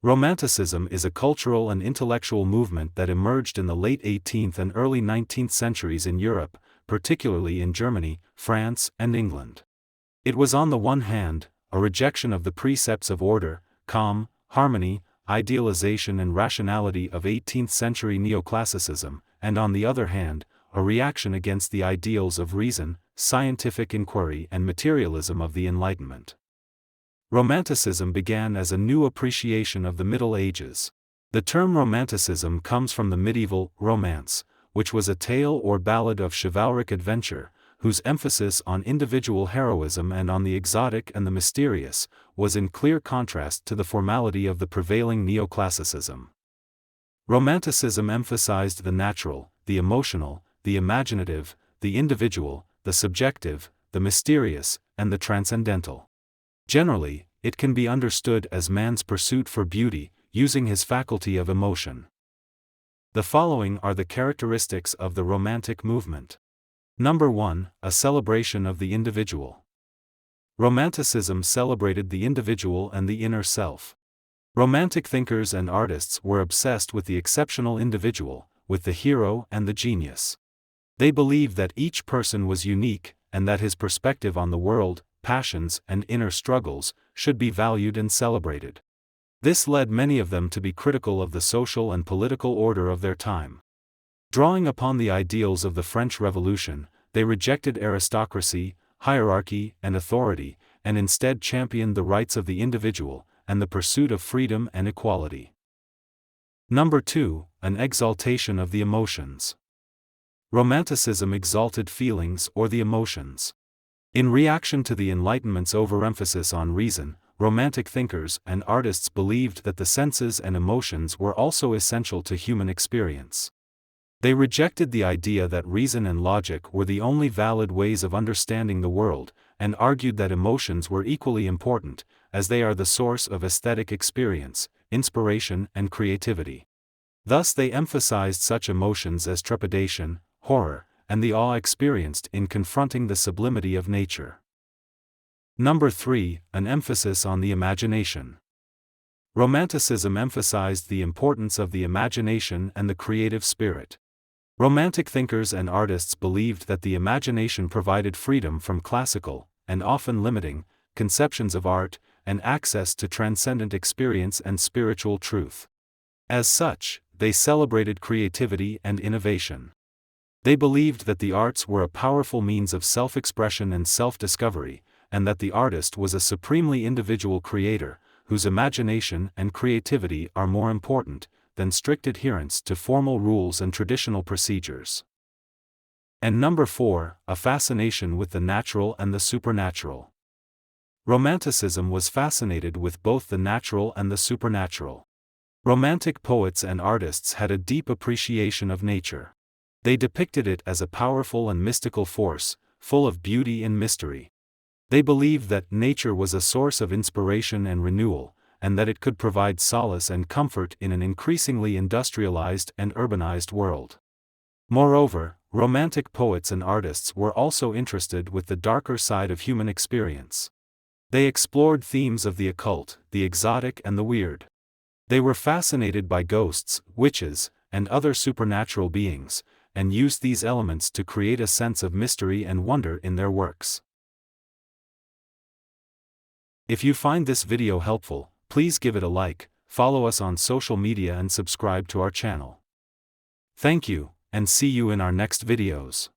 Romanticism is a cultural and intellectual movement that emerged in the late 18th and early 19th centuries in Europe, particularly in Germany, France, and England. It was on the one hand, a rejection of the precepts of order, calm, harmony, idealization and rationality of 18th-century Neoclassicism, and on the other hand, a reaction against the ideals of reason, scientific inquiry and materialism of the Enlightenment. Romanticism began as a new appreciation of the Middle Ages. The term Romanticism comes from the medieval romance, which was a tale or ballad of chivalric adventure, whose emphasis on individual heroism and on the exotic and the mysterious was in clear contrast to the formality of the prevailing Neoclassicism. Romanticism emphasized the natural, the emotional, the imaginative, the individual, the subjective, the mysterious, and the transcendental. Generally, it can be understood as man's pursuit for beauty, using his faculty of emotion. The following are the characteristics of the Romantic movement. Number 1, a celebration of the individual. Romanticism celebrated the individual and the inner self. Romantic thinkers and artists were obsessed with the exceptional individual, with the hero and the genius. They believed that each person was unique, and that his perspective on the world, passions and inner struggles, should be valued and celebrated. This led many of them to be critical of the social and political order of their time. Drawing upon the ideals of the French Revolution, they rejected aristocracy, hierarchy, and authority, and instead championed the rights of the individual, and the pursuit of freedom and equality. Number 2, an exaltation of the emotions. Romanticism exalted feelings or the emotions. In reaction to the Enlightenment's overemphasis on reason, Romantic thinkers and artists believed that the senses and emotions were also essential to human experience. They rejected the idea that reason and logic were the only valid ways of understanding the world, and argued that emotions were equally important, as they are the source of aesthetic experience, inspiration and creativity. Thus they emphasized such emotions as trepidation, horror, and the awe experienced in confronting the sublimity of nature. Number 3, an emphasis on the imagination. Romanticism emphasized the importance of the imagination and the creative spirit. Romantic thinkers and artists believed that the imagination provided freedom from classical, and often limiting, conceptions of art, and access to transcendent experience and spiritual truth. As such, they celebrated creativity and innovation. They believed that the arts were a powerful means of self-expression and self-discovery, and that the artist was a supremely individual creator, whose imagination and creativity are more important than strict adherence to formal rules and traditional procedures. And number 4, a fascination with the natural and the supernatural. Romanticism was fascinated with both the natural and the supernatural. Romantic poets and artists had a deep appreciation of nature. They depicted it as a powerful and mystical force, full of beauty and mystery. They believed that nature was a source of inspiration and renewal, and that it could provide solace and comfort in an increasingly industrialized and urbanized world. Moreover, Romantic poets and artists were also interested with the darker side of human experience. They explored themes of the occult, the exotic and the weird. They were fascinated by ghosts, witches, and other supernatural beings, and used these elements to create a sense of mystery and wonder in their works. If you find this video helpful, please give it a like, follow us on social media and subscribe to our channel. Thank you, and see you in our next videos.